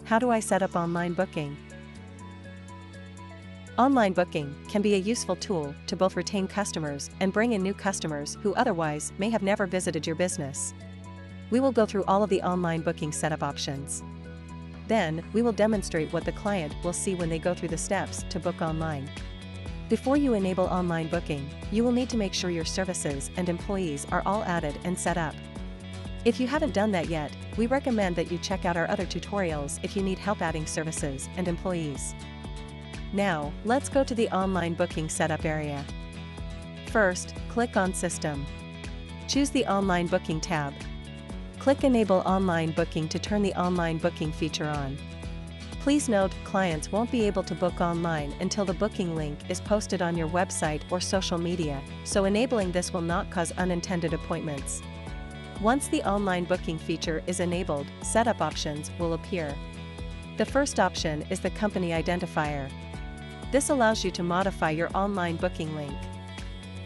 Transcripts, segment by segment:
How do I set up online booking? Online booking can be a useful tool to both retain customers and bring in new customers who otherwise may have never visited your business. We will go through all of the online booking setup options. Then, we will demonstrate what the client will see when they go through the steps to book online. Before you enable online booking, you will need to make sure your services and employees are all added and set up. If you haven't done that yet, we recommend that you check out our other tutorials if you need help adding services and employees. Now, let's go to the online booking setup area. First, click on System. Choose the Online Booking tab. Click Enable Online Booking to turn the online booking feature on. Please note, clients won't be able to book online until the booking link is posted on your website or social media, so enabling this will not cause unintended appointments. Once the online booking feature is enabled, setup options will appear. The first option is the company identifier. This allows you to modify your online booking link.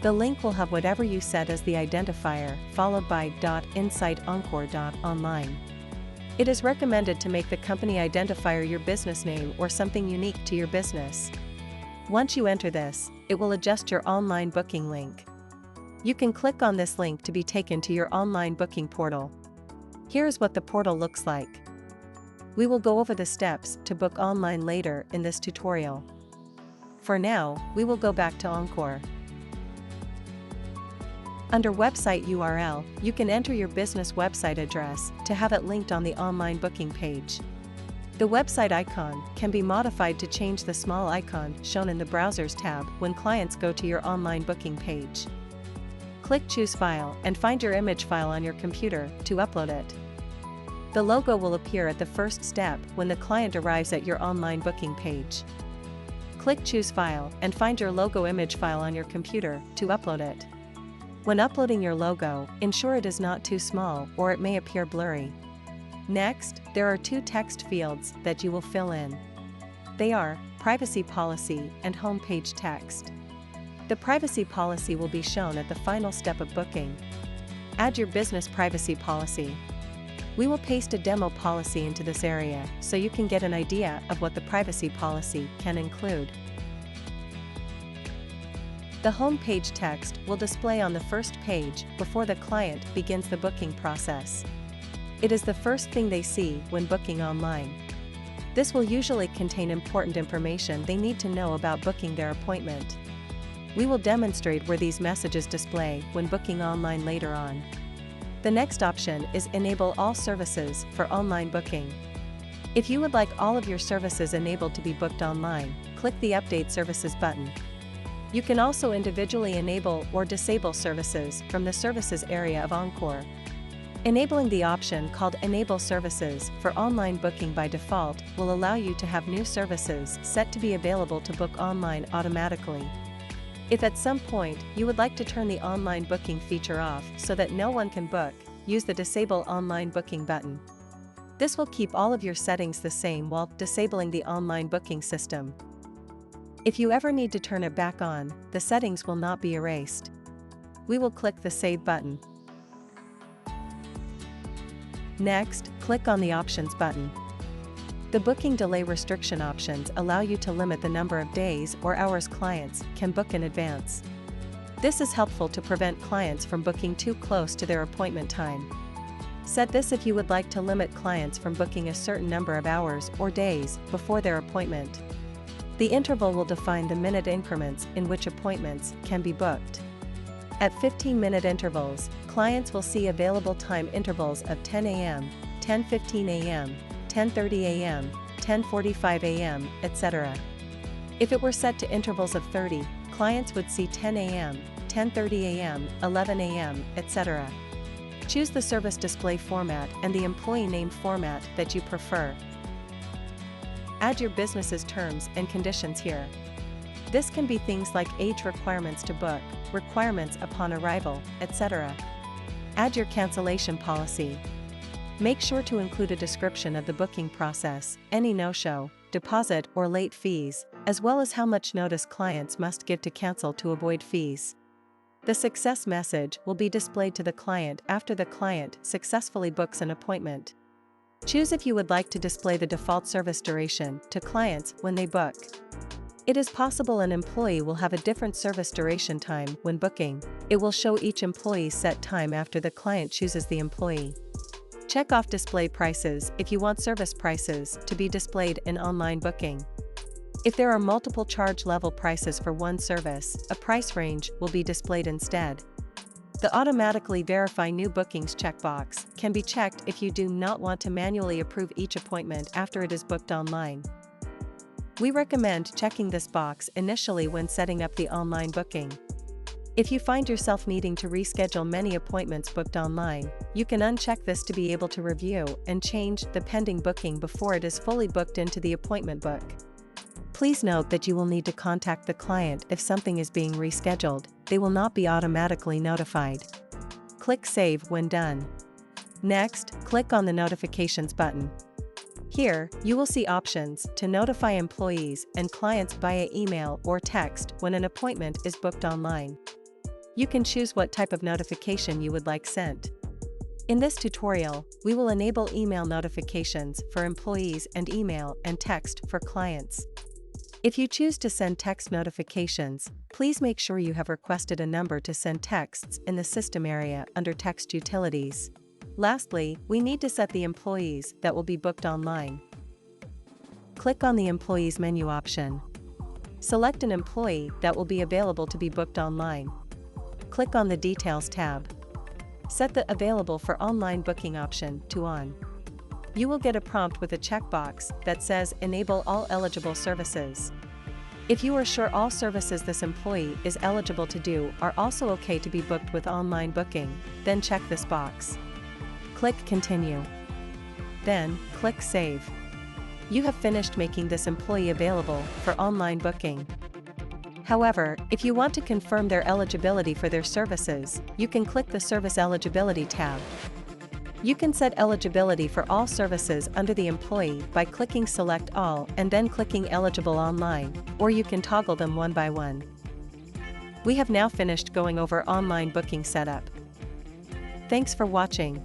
The link will have whatever you set as the identifier, followed by .insightEncore.online. It is recommended to make the company identifier your business name or something unique to your business. Once you enter this, it will adjust your online booking link. You can click on this link to be taken to your online booking portal. Here's what the portal looks like. We will go over the steps to book online later in this tutorial. For now, we will go back to Encore. Under Website URL, you can enter your business website address to have it linked on the online booking page. The website icon can be modified to change the small icon shown in the Browsers tab when clients go to your online booking page. Click Choose File and find your image file on your computer to upload it. The logo will appear at the first step when the client arrives at your online booking page. Click Choose File and find your logo image file on your computer to upload it. When uploading your logo, ensure it is not too small or it may appear blurry. Next, there are two text fields that you will fill in. They are Privacy Policy and Homepage Text. The privacy policy will be shown at the final step of booking. Add your business privacy policy. We will paste a demo policy into this area so you can get an idea of what the privacy policy can include. The home page text will display on the first page before the client begins the booking process. It is the first thing they see when booking online. This will usually contain important information they need to know about booking their appointment. We will demonstrate where these messages display when booking online later on. The next option is Enable All Services for online booking. If you would like all of your services enabled to be booked online, click the Update Services button. You can also individually enable or disable services from the Services area of Encore. Enabling the option called Enable Services for online booking by default will allow you to have new services set to be available to book online automatically. If at some point you would like to turn the online booking feature off so that no one can book, use the Disable Online Booking button. This will keep all of your settings the same while disabling the online booking system. If you ever need to turn it back on, the settings will not be erased. We will click the Save button. Next, click on the Options button. The booking delay restriction options allow you to limit the number of days or hours clients can book in advance. This is helpful to prevent clients from booking too close to their appointment time. Set this if you would like to limit clients from booking a certain number of hours or days before their appointment. The interval will define the minute increments in which appointments can be booked. At 15-minute intervals, clients will see available time intervals of 10 a.m., 10:15 a.m., 10:30 a.m., 10:45 a.m., etc. If it were set to intervals of 30, clients would see 10 a.m., 10:30 a.m., 11 a.m., etc. Choose the service display format and the employee name format that you prefer. Add your business's terms and conditions here. This can be things like age requirements to book, requirements upon arrival, etc. Add your cancellation policy. Make sure to include a description of the booking process, any no-show, deposit or late fees, as well as how much notice clients must give to cancel to avoid fees. The success message will be displayed to the client after the client successfully books an appointment. Choose if you would like to display the default service duration to clients when they book. It is possible an employee will have a different service duration time when booking. It will show each employee's set time after the client chooses the employee. Check off display prices if you want service prices to be displayed in online booking. If there are multiple charge level prices for one service, a price range will be displayed instead. The automatically verify new bookings checkbox can be checked if you do not want to manually approve each appointment after it is booked online. We recommend checking this box initially when setting up the online booking. If you find yourself needing to reschedule many appointments booked online, you can uncheck this to be able to review and change the pending booking before it is fully booked into the appointment book. Please note that you will need to contact the client if something is being rescheduled. They will not be automatically notified. Click Save when done. Next, click on the Notifications button. Here, you will see options to notify employees and clients via email or text when an appointment is booked online. You can choose what type of notification you would like sent. In this tutorial, we will enable email notifications for employees and email and text for clients. If you choose to send text notifications, please make sure you have requested a number to send texts in the system area under Text Utilities. Lastly, we need to set the employees that will be booked online. Click on the Employees menu option. Select an employee that will be available to be booked online. Click on the Details tab. Set the Available for Online Booking option to On. You will get a prompt with a checkbox that says Enable all eligible services. If you are sure all services this employee is eligible to do are also okay to be booked with online booking, then check this box. Click Continue. Then, click Save. You have finished making this employee available for online booking. However, if you want to confirm their eligibility for their services, you can click the Service Eligibility tab. You can set eligibility for all services under the employee by clicking Select All and then clicking Eligible Online, or you can toggle them one by one. We have now finished going over online booking setup. Thanks for watching.